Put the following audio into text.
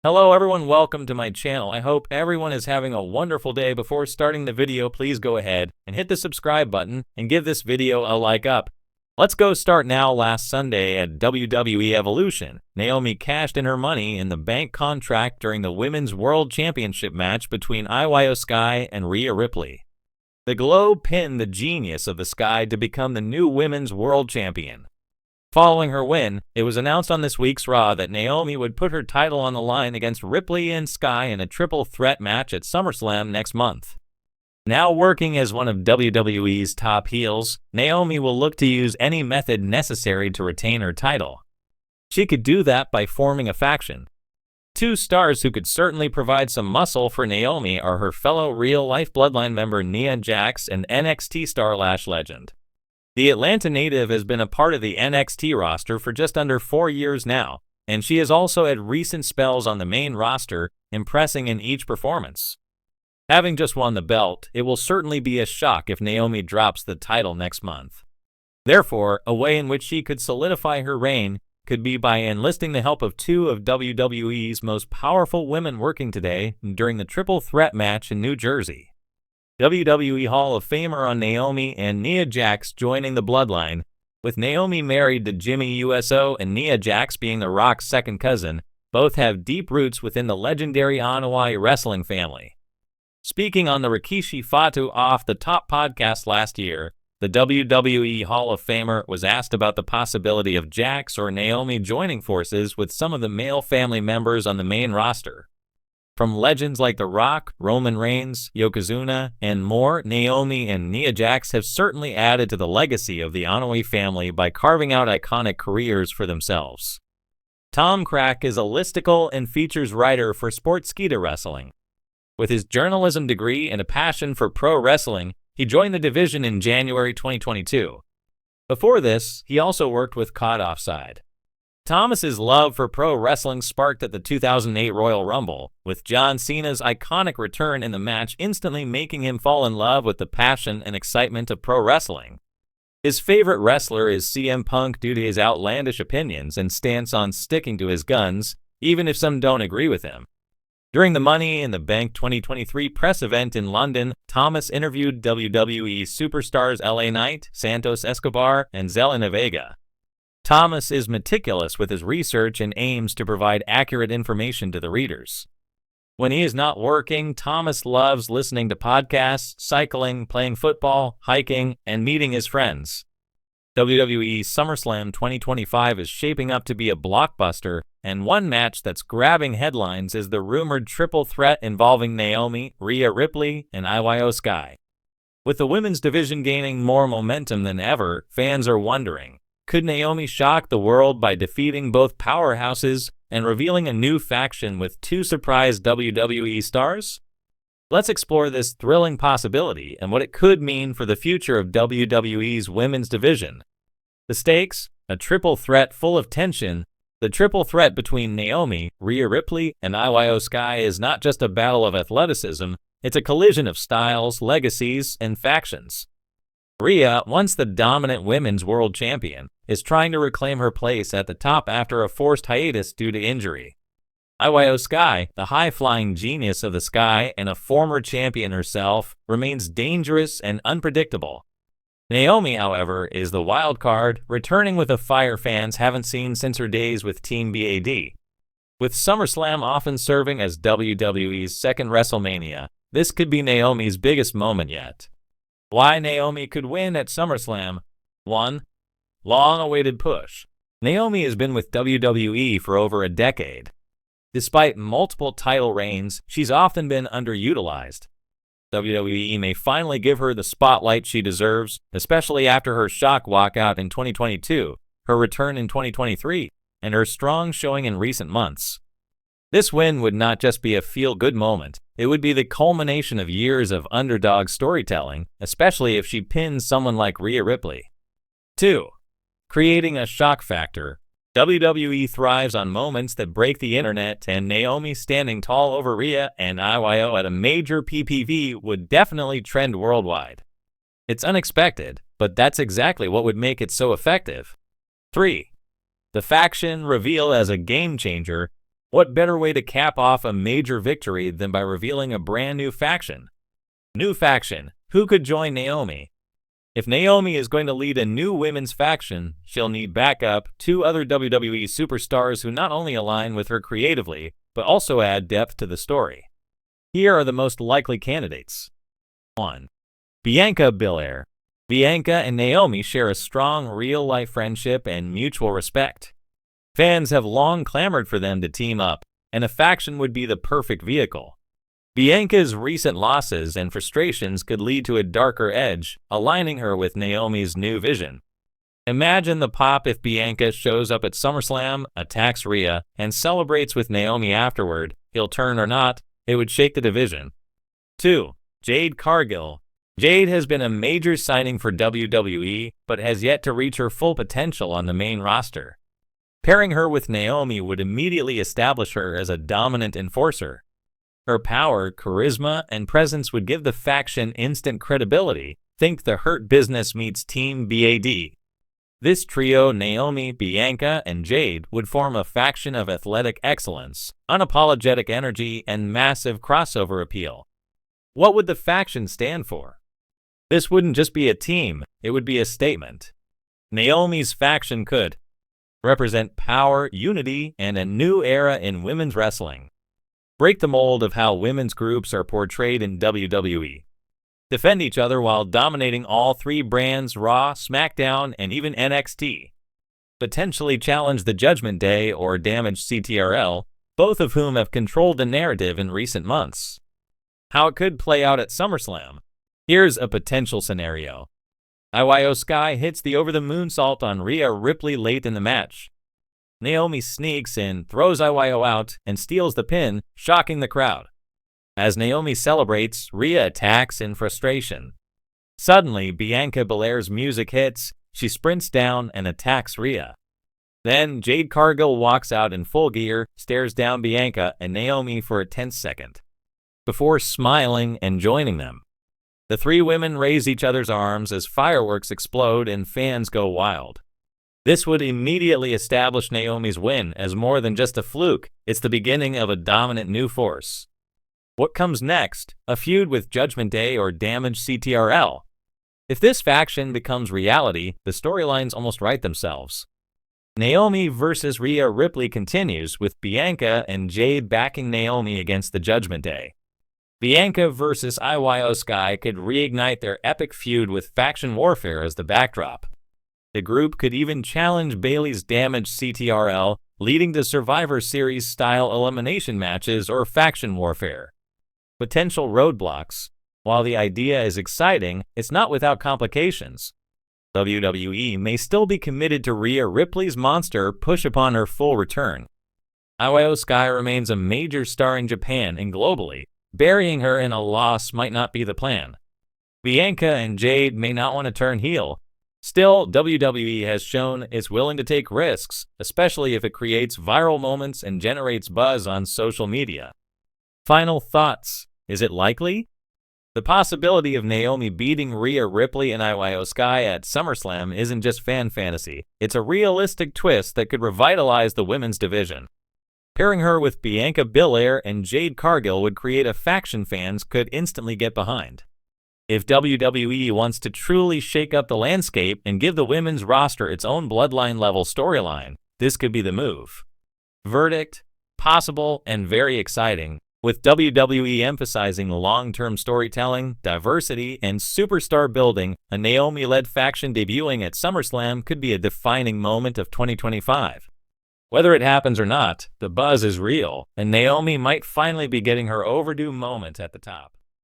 Hello everyone, welcome to my channel. I hope everyone is having a wonderful day. Before starting the video, please go ahead and hit the subscribe button and give this video a like up. Let's go start now. Last Sunday at WWE Evolution, Naomi cashed in her money in the bank contract during the Women's World Championship match between IYO SKY and Rhea Ripley. The Globe pinned the genius of the Sky to become the new Women's World Champion. Following her win, it was announced on this week's Raw that Naomi would put her title on the line against Ripley and Sky in a triple threat match at SummerSlam next month. Now working as one of WWE's top heels, Naomi will look to use any method necessary to retain her title. She could do that by forming a faction. Two stars who could certainly provide some muscle for Naomi are her fellow real-life Bloodline member Nia Jax and NXT star Lash Legend. The Atlanta native has been a part of the NXT roster for just under 4 years now, and she has also had recent spells on the main roster, impressing in each performance. Having just won the belt, it will certainly be a shock if Naomi drops the title next month. Therefore, a way in which she could solidify her reign could be by enlisting the help of two of WWE's most powerful women working today during the triple threat match in New Jersey. WWE Hall of Famer on Naomi and Nia Jax joining the Bloodline, with Naomi married to Jimmy USO and Nia Jax being The Rock's second cousin. Both have deep roots within the legendary Anoa'i wrestling family. Speaking on the Rikishi Fatu Off the Top podcast last year, the WWE Hall of Famer was asked about the possibility of Jax or Naomi joining forces with some of the male family members on the main roster. From legends like The Rock, Roman Reigns, Yokozuna, and more, Naomi and Nia Jax have certainly added to the legacy of the Anoa'i family by carving out iconic careers for themselves. Tom Crack is a listicle and features writer for Sportskeeda Wrestling. With his journalism degree and a passion for pro wrestling, he joined the division in January 2022. Before this, he also worked with Caught Offside. Thomas's love for pro wrestling sparked at the 2008 Royal Rumble, with John Cena's iconic return in the match instantly making him fall in love with the passion and excitement of pro wrestling. His favorite wrestler is CM Punk due to his outlandish opinions and stance on sticking to his guns, even if some don't agree with him. During the Money in the Bank 2023 press event in London, Thomas interviewed WWE superstars LA Knight, Santos Escobar, and Zelina Vega. Thomas is meticulous with his research and aims to provide accurate information to the readers. When he is not working, Thomas loves listening to podcasts, cycling, playing football, hiking, and meeting his friends. WWE SummerSlam 2025 is shaping up to be a blockbuster, and one match that's grabbing headlines is the rumored triple threat involving Naomi, Rhea Ripley, and IYO SKY. With the women's division gaining more momentum than ever, fans are wondering, could Naomi shock the world by defeating both powerhouses and revealing a new faction with two surprise WWE stars? Let's explore this thrilling possibility and what it could mean for the future of WWE's women's division. The stakes? A triple threat full of tension. The triple threat between Naomi, Rhea Ripley, and IYO SKY is not just a battle of athleticism, it's a collision of styles, legacies, and factions. Rhea, once the dominant women's world champion, is trying to reclaim her place at the top after a forced hiatus due to injury. IYO SKY, the high-flying genius of the sky and a former champion herself, remains dangerous and unpredictable. Naomi, however, is the wild card, returning with a fire fans haven't seen since her days with Team BAD. With SummerSlam often serving as WWE's second WrestleMania, this could be Naomi's biggest moment yet. Why Naomi could win at SummerSlam? 1. Long-awaited push. Naomi has been with WWE for over a decade. Despite multiple title reigns, she's often been underutilized. WWE may finally give her the spotlight she deserves, especially after her shock walkout in 2022, her return in 2023, and her strong showing in recent months. This win would not just be a feel-good moment, it would be the culmination of years of underdog storytelling, especially if she pins someone like Rhea Ripley. 2. Creating a shock factor. WWE thrives on moments that break the internet, and Naomi standing tall over Rhea and IYO at a major PPV would definitely trend worldwide. It's unexpected, but that's exactly what would make it so effective. 3. The faction reveal as a game changer. What better way to cap off a major victory than by revealing a brand new faction? New faction. Who could join Naomi? If Naomi is going to lead a new women's faction, she'll need backup, two other WWE superstars who not only align with her creatively, but also add depth to the story. Here are the most likely candidates. 1. Bianca Belair. Bianca and Naomi share a strong real-life friendship and mutual respect. Fans have long clamored for them to team up, and a faction would be the perfect vehicle. Bianca's recent losses and frustrations could lead to a darker edge, aligning her with Naomi's new vision. Imagine the pop if Bianca shows up at SummerSlam, attacks Rhea, and celebrates with Naomi afterward. Heel turn or not, it would shake the division. 2. Jade Cargill. Jade has been a major signing for WWE, but has yet to reach her full potential on the main roster. Pairing her with Naomi would immediately establish her as a dominant enforcer. Her power, charisma, and presence would give the faction instant credibility. Think the Hurt Business meets Team BAD. This trio, Naomi, Bianca, and Jade, would form a faction of athletic excellence, unapologetic energy, and massive crossover appeal. What would the faction stand for? This wouldn't just be a team, it would be a statement. Naomi's faction could represent power, unity, and a new era in women's wrestling. Break the mold of how women's groups are portrayed in WWE. Defend each other while dominating all three brands, Raw, SmackDown, and even NXT. Potentially challenge the Judgment Day or damage CTRL, both of whom have controlled the narrative in recent months. How it could play out at SummerSlam. Here's a potential scenario. IYO Sky hits the over-the-moonsault on Rhea Ripley late in the match. Naomi sneaks in, throws IYO out, and steals the pin, shocking the crowd. As Naomi celebrates, Rhea attacks in frustration. Suddenly, Bianca Belair's music hits, she sprints down and attacks Rhea. Then, Jade Cargill walks out in full gear, stares down Bianca and Naomi for a tense second, before smiling and joining them. The three women raise each other's arms as fireworks explode and fans go wild. This would immediately establish Naomi's win as more than just a fluke, it's the beginning of a dominant new force. What comes next? A feud with Judgment Day or damage CTRL? If this faction becomes reality, the storylines almost write themselves. Naomi versus Rhea Ripley continues, with Bianca and Jade backing Naomi against the Judgment Day. Bianca versus IYO Sky could reignite their epic feud with faction warfare as the backdrop. The group could even challenge Bayley's damaged CTRL, leading to Survivor Series-style elimination matches or faction warfare. Potential roadblocks. While the idea is exciting, it's not without complications. WWE may still be committed to Rhea Ripley's monster push upon her full return. IYO Sky remains a major star in Japan and globally. Burying her in a loss might not be the plan. Bianca and Jade may not want to turn heel. Still, WWE has shown it's willing to take risks, especially if it creates viral moments and generates buzz on social media. Final thoughts. Is it likely? The possibility of Naomi beating Rhea Ripley and IYO Sky at SummerSlam isn't just fan fantasy. It's a realistic twist that could revitalize the women's division. Pairing her with Bianca Belair and Jade Cargill would create a faction fans could instantly get behind. If WWE wants to truly shake up the landscape and give the women's roster its own bloodline-level storyline, this could be the move. Verdict: possible and very exciting, with WWE emphasizing long-term storytelling, diversity, and superstar building. A Naomi-led faction debuting at SummerSlam could be a defining moment of 2025. Whether it happens or not, the buzz is real, and Naomi might finally be getting her overdue moment at the top.